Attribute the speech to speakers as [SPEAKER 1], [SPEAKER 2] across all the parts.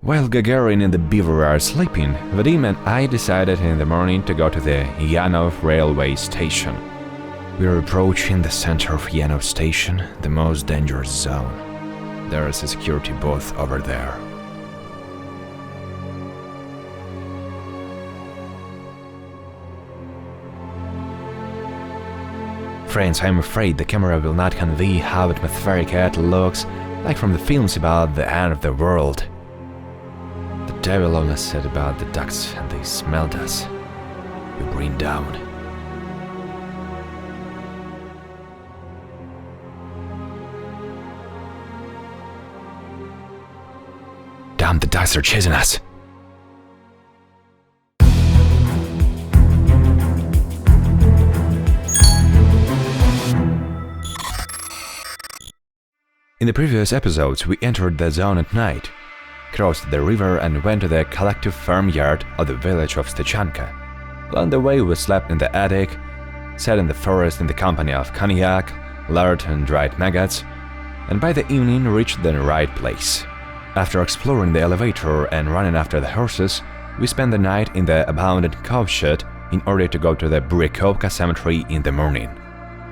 [SPEAKER 1] While Gagarin and the Beaver are sleeping, Vadim and I decided in the morning to go to the Yanov railway station. We are approaching the center of Yanov Station, the most dangerous zone. There is a security booth over there. Friends, I'm afraid the camera will not convey how atmospheric it looks, like from the films about the end of the world. The devil only said about the ducks and they smelled us. We bring down. Damn, the ducks are chasing us. In the previous episodes, we entered the zone at night, crossed the river and went to the collective farmyard of the village of Stechanka. Along the way we slept in the attic, sat in the forest in the company of cognac, lard and dried maggots, and by the evening reached the right place. After exploring the elevator and running after the horses, we spent the night in the abandoned cowshed in order to go to the Buryakovka cemetery in the morning.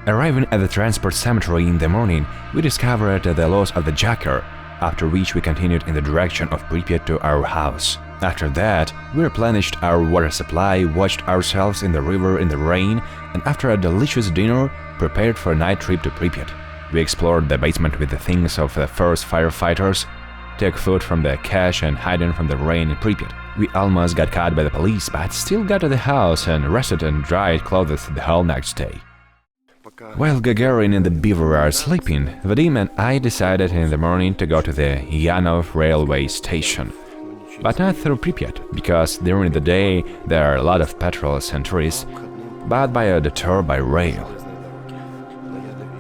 [SPEAKER 1] Arriving at the transport cemetery in the morning, we discovered the loss of the jacker, after which we continued in the direction of Pripyat to our house. After that, we replenished our water supply, washed ourselves in the river in the rain, and after a delicious dinner, prepared for a night trip to Pripyat. We explored the basement with the things of the first firefighters, took food from the cache and hiding from the rain in Pripyat. We almost got caught by the police, but still got to the house and rested and dried clothes the whole next day. While Gagarin and the Beaver are sleeping, Vadim and I decided in the morning to go to the Yanov railway station. But not through Pripyat, because during the day there are a lot of patrols and tourists, but by a detour by rail.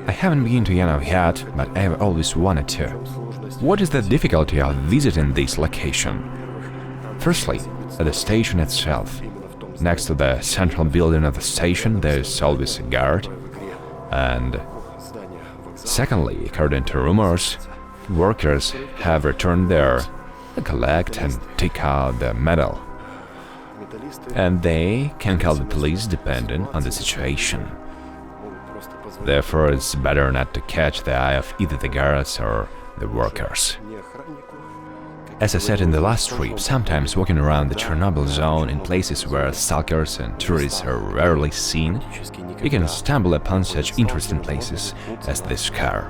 [SPEAKER 1] I haven't been to Yanov yet, but I have always wanted to. What is the difficulty of visiting this location? Firstly, at the station itself. Next to the central building of the station there is always a guard. And secondly, according to rumors, workers have returned there to collect and take out the metal. And they can call the police depending on the situation. Therefore, it's better not to catch the eye of either the guards or the workers. As I said in the last trip, sometimes walking around the Chernobyl zone in places where stalkers and tourists are rarely seen, you can stumble upon such interesting places as this car.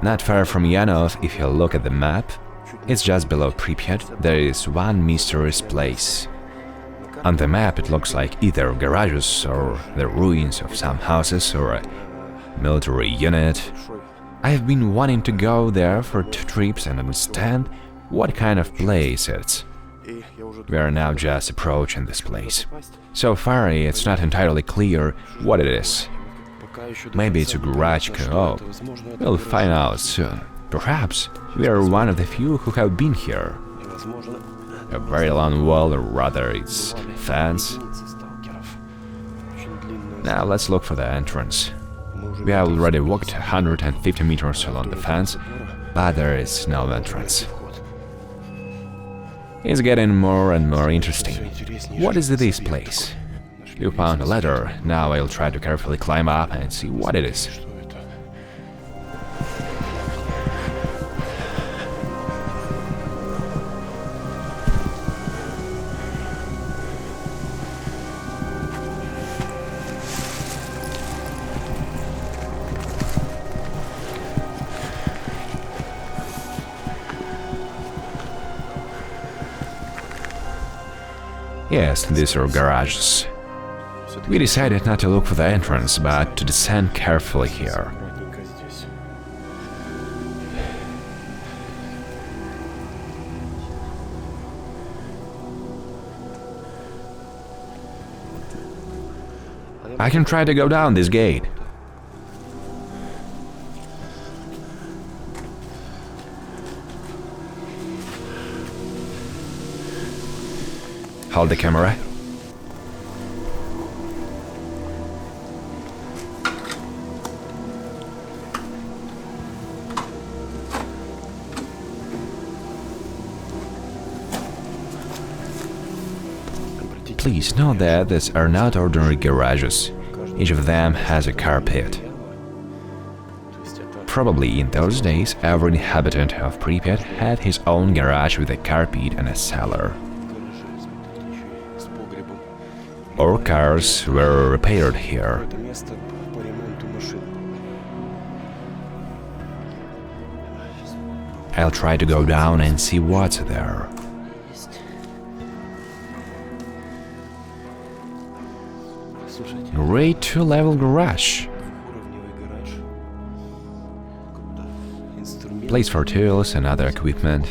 [SPEAKER 1] Not far from Yanov, if you look at the map, it's just below Pripyat, there is one mysterious place. On the map it looks like either garages or the ruins of some houses or a military unit. I have been wanting to go there for 2 trips and understand what kind of place it's. We are now just approaching this place. So far, it's not entirely clear what it is. Maybe it's a garage co-op. We'll find out soon. Perhaps we are one of the few who have been here. A very long wall, or rather its fence. Now let's look for the entrance. We have already walked 150 meters along the fence, but there is no entrance. It's getting more and more interesting. What is this place? You found a ladder, now I'll try to carefully climb up and see what it is. Yes, these are garages. We decided not to look for the entrance, but to descend carefully here. I can try to go down this gate. Hold the camera. Please note that these are not ordinary garages. Each of them has a car pit. Probably in those days, every inhabitant of Pripyat had his own garage with a car pit and a cellar. All cars were repaired here. I'll try to go down and see what's there. Great two-level garage. Place for tools and other equipment.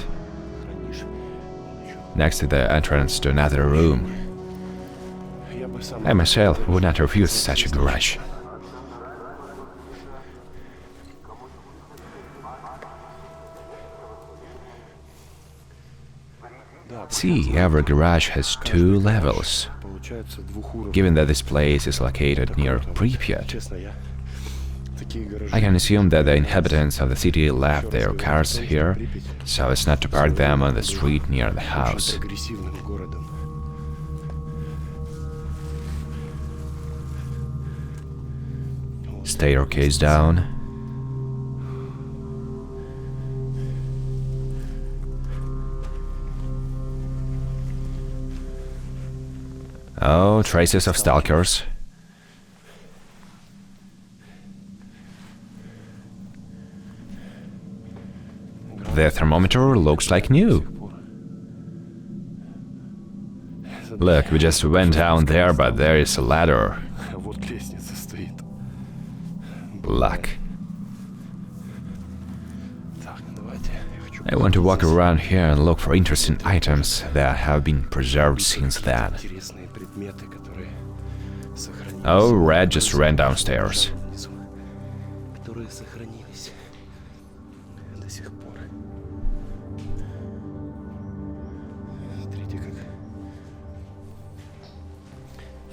[SPEAKER 1] Next to the entrance to another room. I myself would not refuse such a garage. See, every garage has two levels. Given that this place is located near Pripyat, I can assume that the inhabitants of the city left their cars here so as not to park them on the street near the house. Staircase down. Oh, traces of stalkers. The thermometer looks like new. Look, we just went down there, but there is a ladder. Luck. I want to walk around here and look for interesting items that have been preserved since then. Oh, Red just ran downstairs.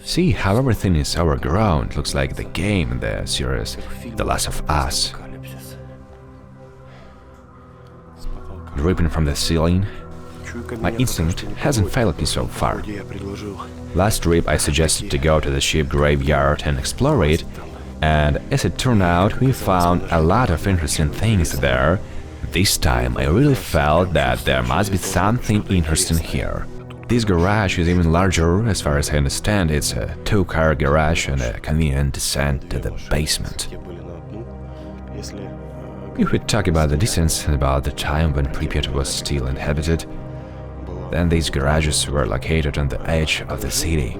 [SPEAKER 1] See how everything is overgrown, looks like the game in the series The Last of Us. Dripping from the ceiling. My instinct hasn't failed me so far. Last trip I suggested to go to the ship graveyard and explore it, and as it turned out, we found a lot of interesting things there. This time I really felt that there must be something interesting here. This garage is even larger. As far as I understand, it's a two-car garage and a convenient descent to the basement. If we talk about the distance and about the time when Pripyat was still inhabited, then these garages were located on the edge of the city.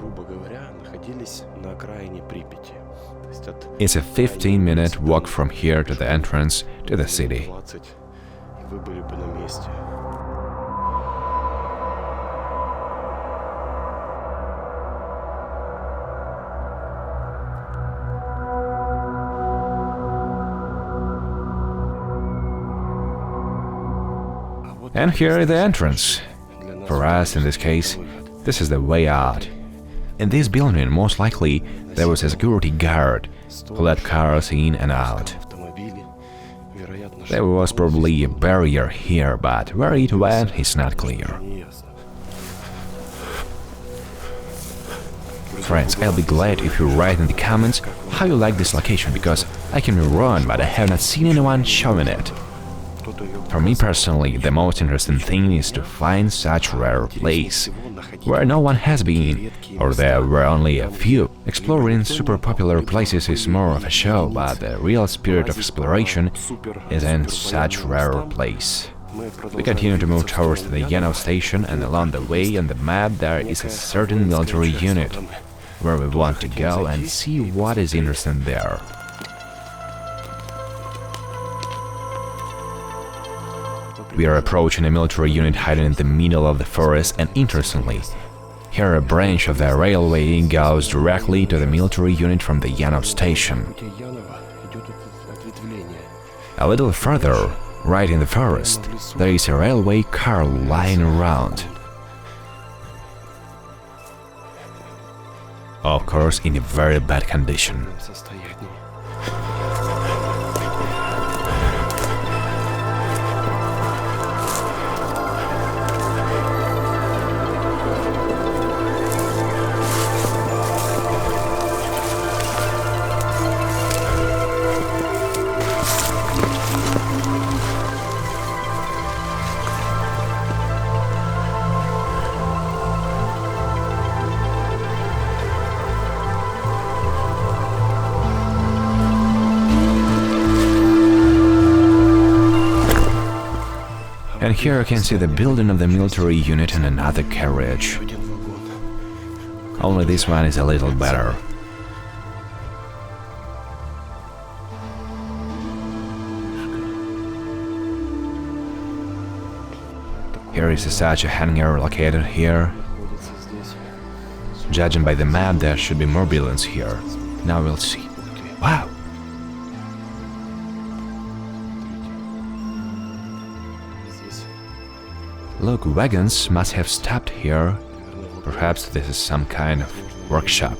[SPEAKER 1] It's a 15-minute walk from here to the entrance to the city. And here is the entrance. For us, in this case, this is the way out. In this building, most likely, there was a security guard who let cars in and out. There was probably a barrier here, but where it went is not clear. Friends, I'll be glad if you write in the comments how you like this location, because I can be wrong, but I have not seen anyone showing it. For me personally, the most interesting thing is to find such rare place, where no one has been, or there were only a few. Exploring super popular places is more of a show, but the real spirit of exploration is in such rare place. We continue to move towards the Yanov Station, and along the way on the map there is a certain military unit, where we want to go and see what is interesting there. We are approaching a military unit hiding in the middle of the forest, and interestingly, here a branch of the railway goes directly to the military unit from the Yanov Station. A little further, right in the forest, there is a railway car lying around. Of course, in a very bad condition. And here you can see the building of the military unit and another carriage. Only this one is a little better. Here is such a hangar located here. Judging by the map, there should be more buildings here. Now we'll see. Wow! Look, wagons must have stopped here. Perhaps this is some kind of workshop.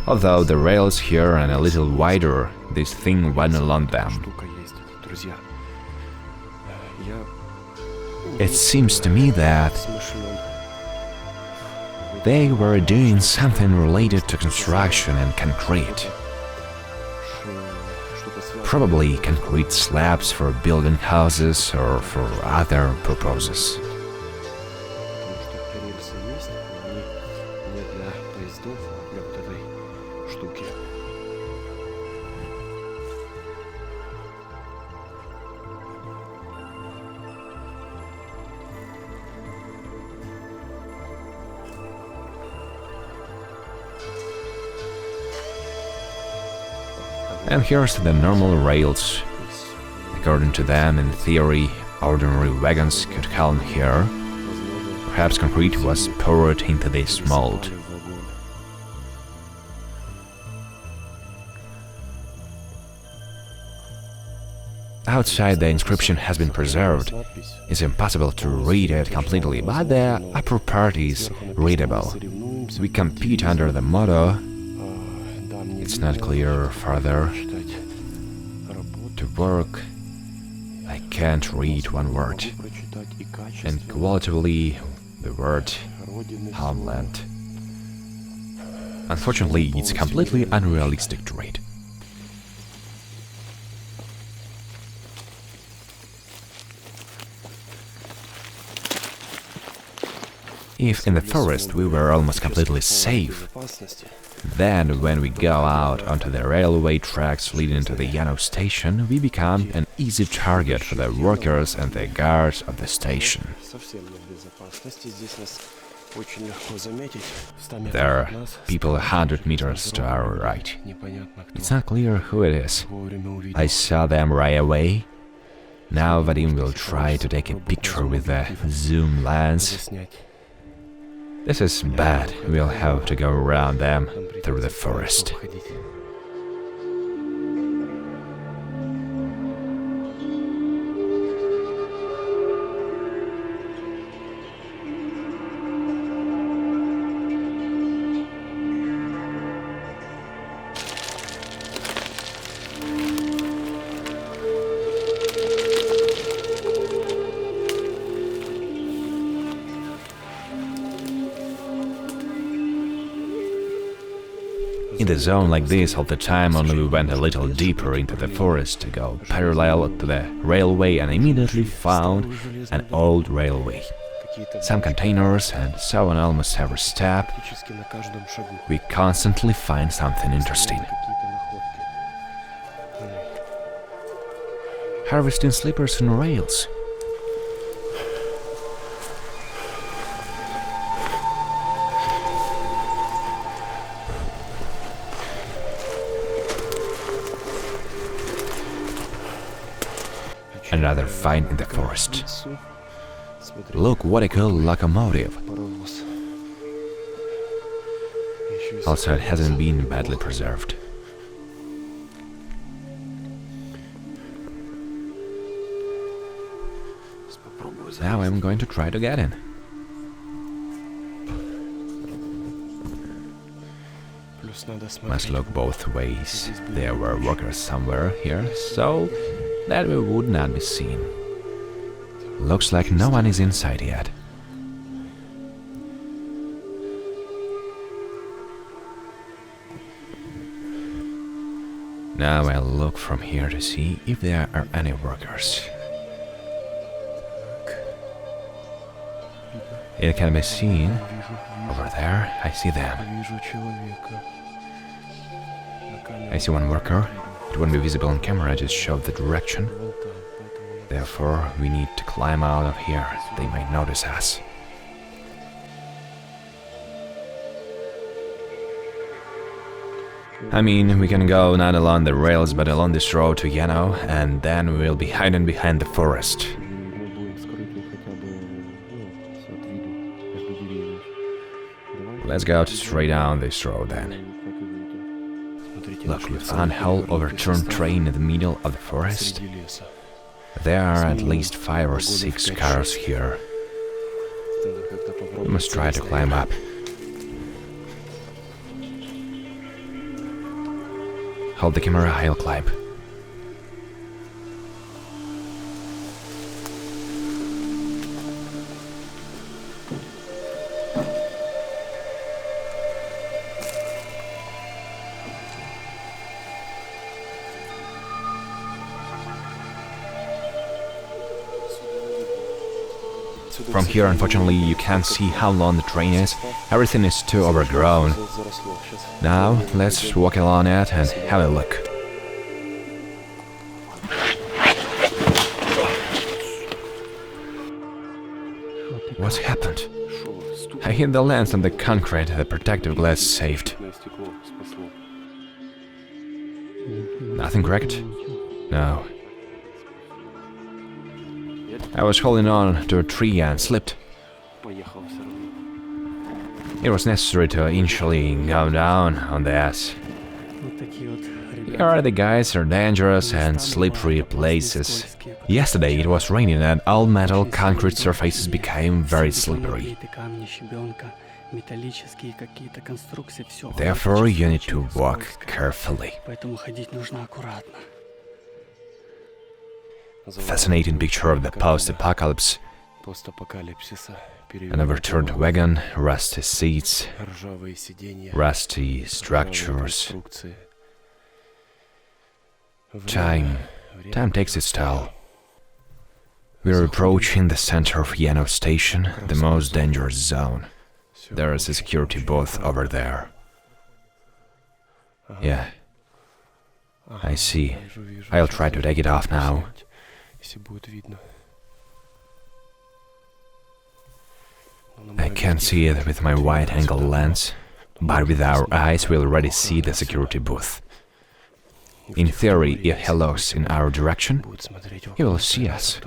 [SPEAKER 1] Although the rails here are a little wider, this thing went along them. It seems to me that they were doing something related to construction and concrete. Probably concrete slabs for building houses or for other purposes. And here's the normal rails. According to them, in theory, ordinary wagons could come here. Perhaps concrete was poured into this mold. Outside, the inscription has been preserved. It's impossible to read it completely, but the upper part is readable. We compete under the motto. It's not clear further. To work, I can't read one word. And qualitatively, the word homeland. Unfortunately, it's completely unrealistic to read. If in the forest we were almost completely safe, then when we go out onto the railway tracks leading to the Yanov Station, we become an easy target for the workers and the guards of the station. There are people 100 meters to our right. It's not clear who it is. I saw them right away. Now Vadim will try to take a picture with the zoom lens. This is bad. We'll have to go around them through the forest. In a zone like this all the time, only we went a little deeper into the forest to go parallel to the railway and immediately found an old railway. Some containers and so on almost every step. We constantly find something interesting. Harvesting slippers and rails. Another find in the forest. Look what a cool locomotive. Also, it hasn't been badly preserved. Now I'm going to try to get in. Must look both ways. There were workers somewhere here, so that we would not be seen. Looks like no one is inside yet. Now I'll look from here to see if there are any workers. It can be seen. Over there, I see them. I see one worker. It won't be visible on camera, just show the direction. Therefore, we need to climb out of here. They might notice us. I mean, we can go not along the rails, but along this road to Yanov, and then we'll be hiding behind the forest. Let's go straight down this road then. Look, we found a whole overturned train in the middle of the forest. There are at least 5 or 6 cars here. We must try to climb up. Hold the camera, I'll climb. From here, unfortunately, you can't see how long the train is. Everything is too overgrown. Now, let's walk along it and have a look. What's happened? I hit the lens on the concrete, the protective glass saved. Nothing cracked? No. I was holding on to a tree and slipped. It was necessary to initially go down on the ass. Here are the guys are dangerous and slippery places. Yesterday it was raining and all metal concrete surfaces became very slippery. Therefore you need to walk carefully. Fascinating picture of the post-apocalypse. An overturned wagon, rusty seats, rusty structures. Time takes its toll. We're approaching the center of Yanov Station, the most dangerous zone. There is a security booth over there. Yeah, I see. I'll try to take it off now. I can't see it with my wide-angle lens, but with our eyes we'll already see the security booth. In theory, if he looks in our direction, he will see us.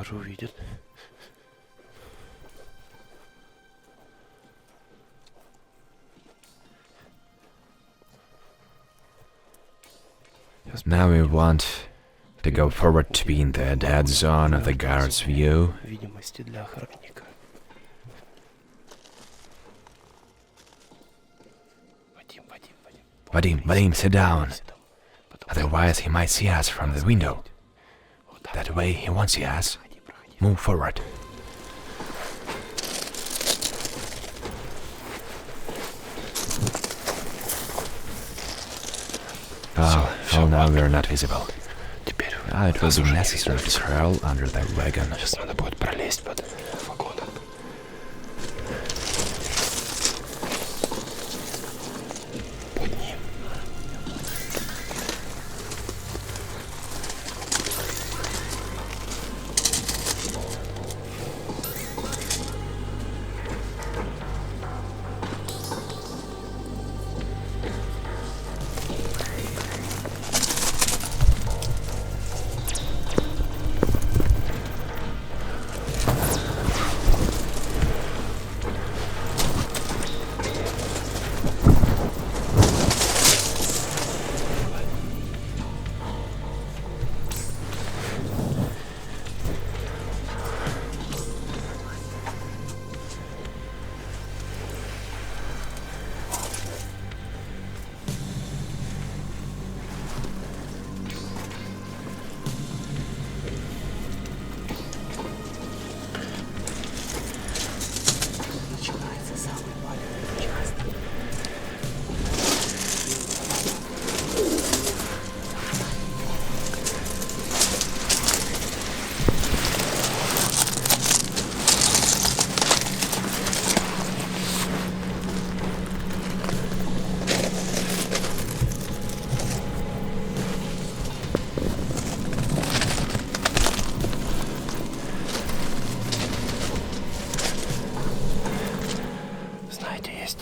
[SPEAKER 1] Now we want to go forward to be in the dead zone of the guard's view. Vadim, sit down. Otherwise he might see us from the window. That way he won't see us. Move forward. Oh, now we're not visible. Now it will be necessary to crawl under the wagon.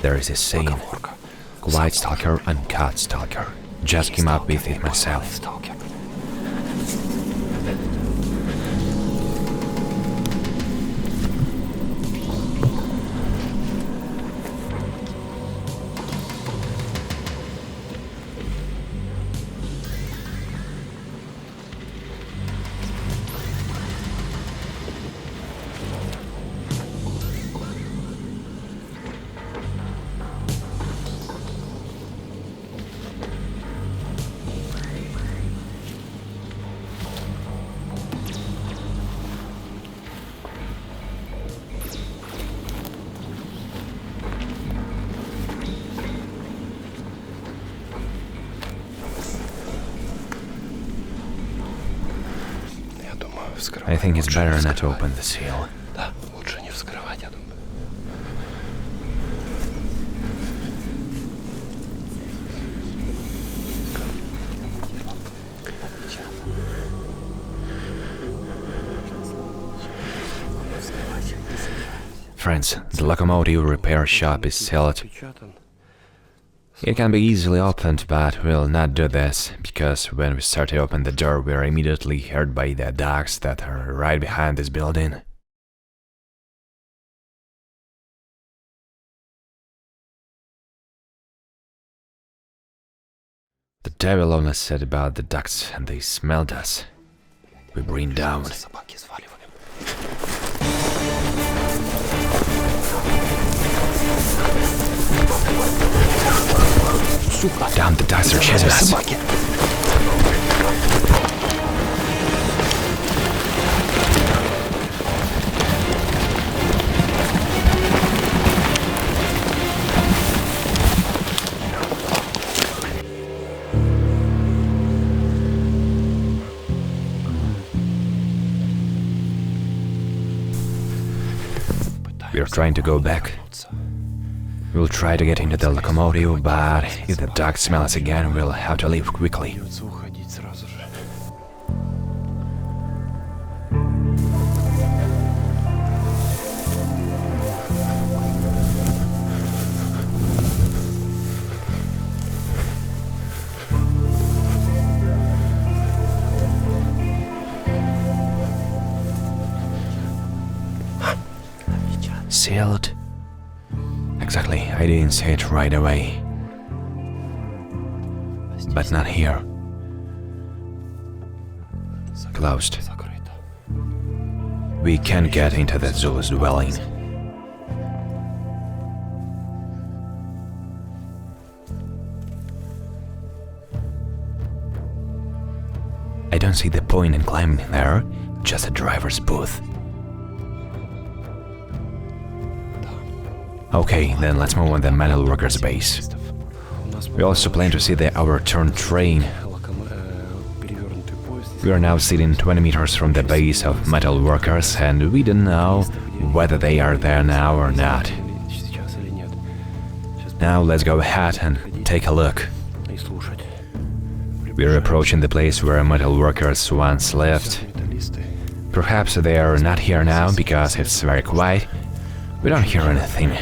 [SPEAKER 1] There is a saying, white stalker and cat stalker. Just came up with it myself. I think it's better not to open the seal. Friends, the locomotive repair shop is sealed. It can be easily opened, but we'll not do this, because when we start to open the door, we are immediately heard by the dogs that are right behind this building. The devil only said about the ducks, and they smelled us. We bring down. Down, the ducks are chasing us. We are trying to go back. We'll try to get into the locomotive, but if the dog smells us again, we'll have to leave quickly. Sealed. Exactly, I didn't see it right away. But not here. Closed. We can't get into the Zulu's dwelling. I don't see the point in climbing there, just a driver's booth. Okay, then let's move on the metalworkers base. We also plan to see the overturned train. We are now sitting 20 meters from the base of metalworkers, and we don't know whether they are there now or not. Now let's go ahead and take a look. We are approaching the place where metalworkers once lived. Perhaps they are not here now because it's very quiet. We don't hear anything.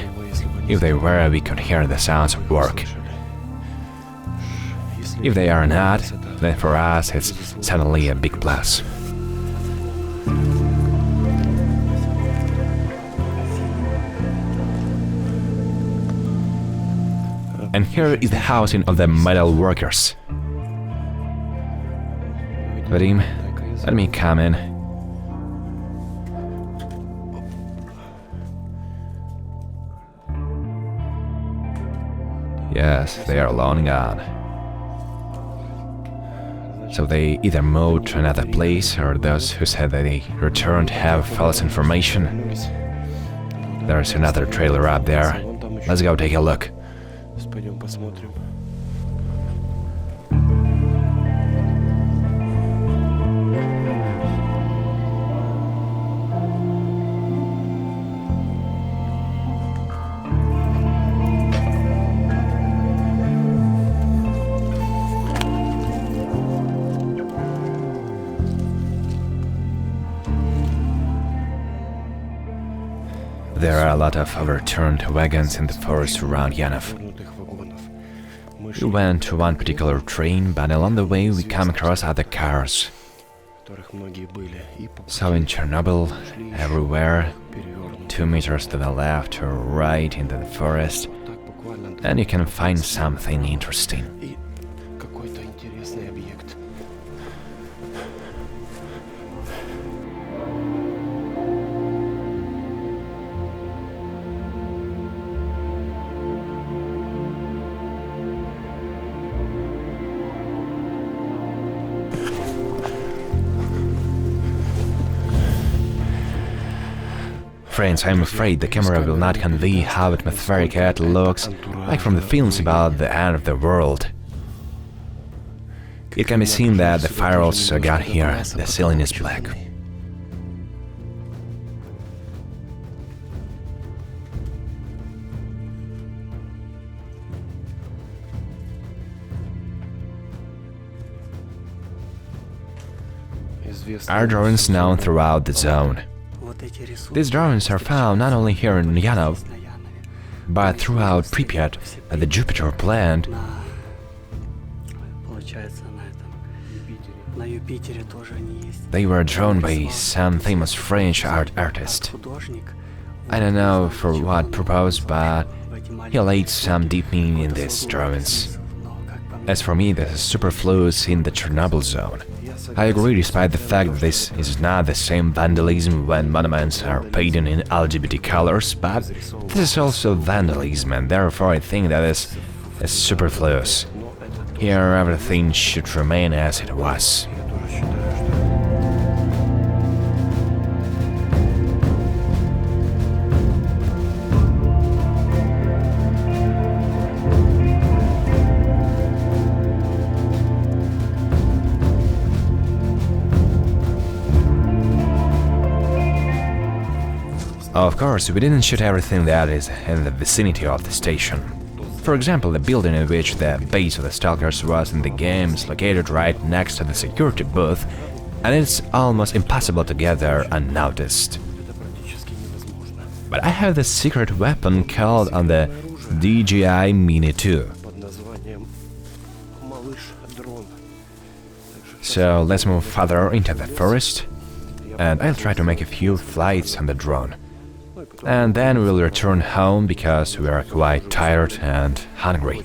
[SPEAKER 1] If they were, we could hear the sounds of work. If they are not, then for us it's suddenly a big plus. And here is the housing of the metal workers. Vadim, let me come in. Yes, they are long gone. So they either moved to another place, or those who said that they returned have false information. There's another trailer up there. Let's go take a look. There are a lot of overturned wagons in the forest around Yanov. We went to one particular train, but along the way we come across other cars. So in Chernobyl, everywhere, 2 meters to the left or right into the forest, and you can find something interesting. Friends, I'm afraid the camera will not convey how atmospheric it looks, like from the films about the end of the world. It can be seen that the fire also got here, the ceiling is black. Are drawings known throughout the zone. These drawings are found not only here in Yanov, but throughout Pripyat at the Jupiter plant. They were drawn by some famous French artist. I don't know for what purpose, but he laid some deep meaning in these drawings. As for me, this is superfluous in the Chernobyl zone. I agree, despite the fact that this is not the same vandalism when monuments are painted in LGBT colors, but this is also vandalism, and therefore I think that is superfluous. Here everything should remain as it was. Of course, we didn't shoot everything that is in the vicinity of the station. For example, the building in which the base of the stalkers was in the game is located right next to the security booth, and it's almost impossible to get there unnoticed. But I have this secret weapon called on the DJI Mini 2. So let's move further into the forest, and I'll try to make a few flights on the drone. And then we'll return home because we are quite tired and hungry.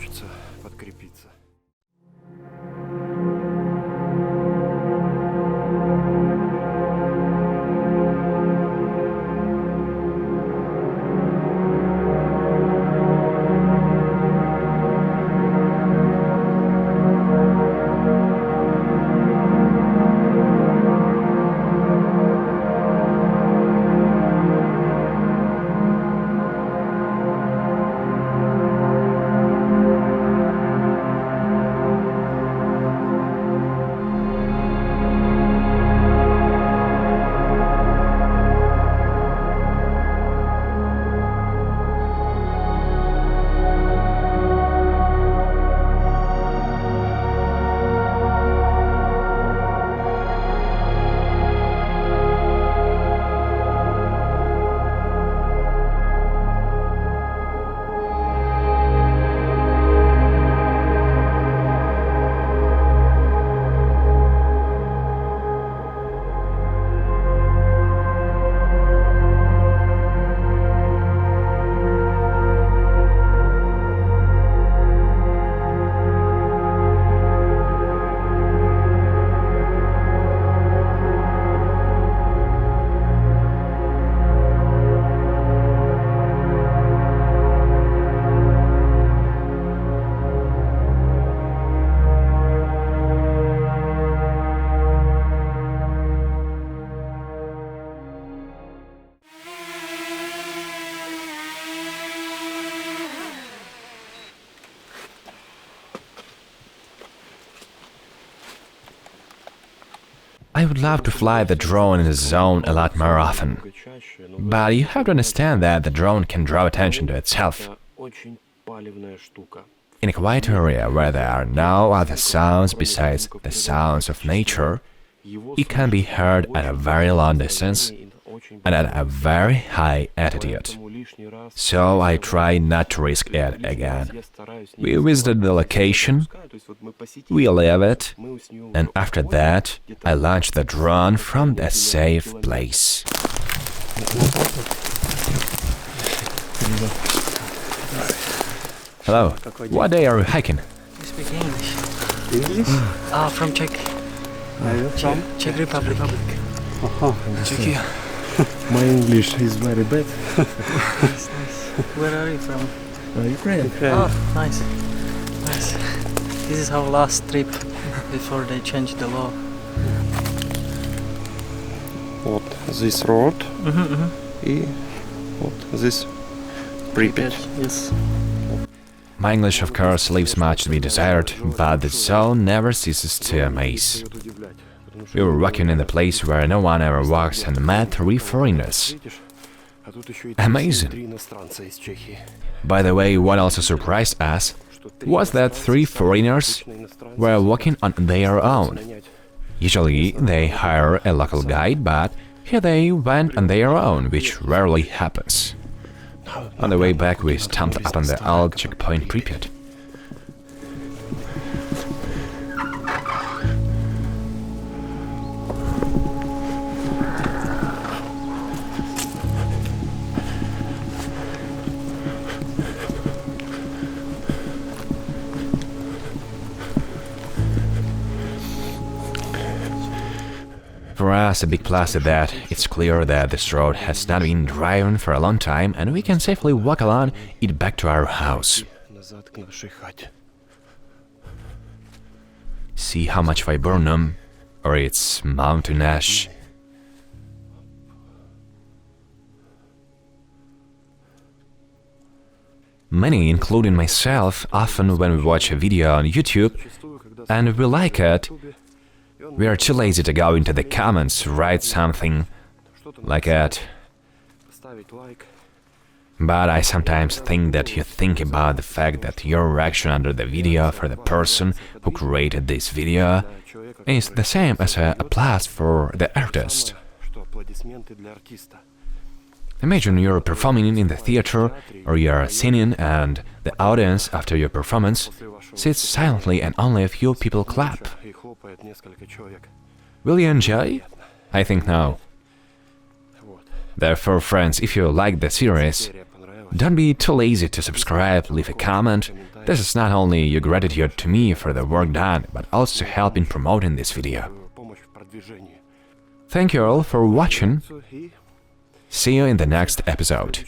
[SPEAKER 1] I would love to fly the drone in the zone a lot more often, but you have to understand that the drone can draw attention to itself. In a quiet area where there are no other sounds besides the sounds of nature, it can be heard at a very long distance and at a very high altitude. so I try not to risk it again. We visited the location, we leave it, and after that, I launched the drone from a safe place. Hello, what day are you hiking?
[SPEAKER 2] You speak English? From Czech. Czech Republic. Czechia.
[SPEAKER 3] My English is very bad.
[SPEAKER 2] Nice. Where are you from?
[SPEAKER 3] Ukraine.
[SPEAKER 2] Oh, nice. Nice. This is our last trip before they changed the law.
[SPEAKER 3] What, this road? What, this Pripyat.
[SPEAKER 2] Yes.
[SPEAKER 1] My English, of course, leaves much to be desired, but the zone never ceases to amaze. We were walking in the place where no one ever walks and met 3 foreigners. Amazing! By the way, what also surprised us was that 3 foreigners were walking on their own. Usually they hire a local guide, but here they went on their own, which rarely happens. On the way back, we stomped up on the old checkpoint Pripyat. For us, a big plus is that it's clear that this road has not been driven for a long time and we can safely walk along it back to our house. See how much viburnum, or its mountain ash. Many, including myself, often when we watch a video on YouTube and we like it, we are too lazy to go into the comments to write something like that. But I sometimes think that you think about the fact that your reaction under the video for the person who created this video is the same as a applause for the artist. Imagine you're performing in the theater or you're singing and the audience after your performance sits silently and only a few people clap. Will you enjoy? I think no. Therefore, friends, if you like the series, don't be too lazy to subscribe, leave a comment. This is not only your gratitude to me for the work done, but also help in promoting this video. Thank you all for watching. See you in the next episode.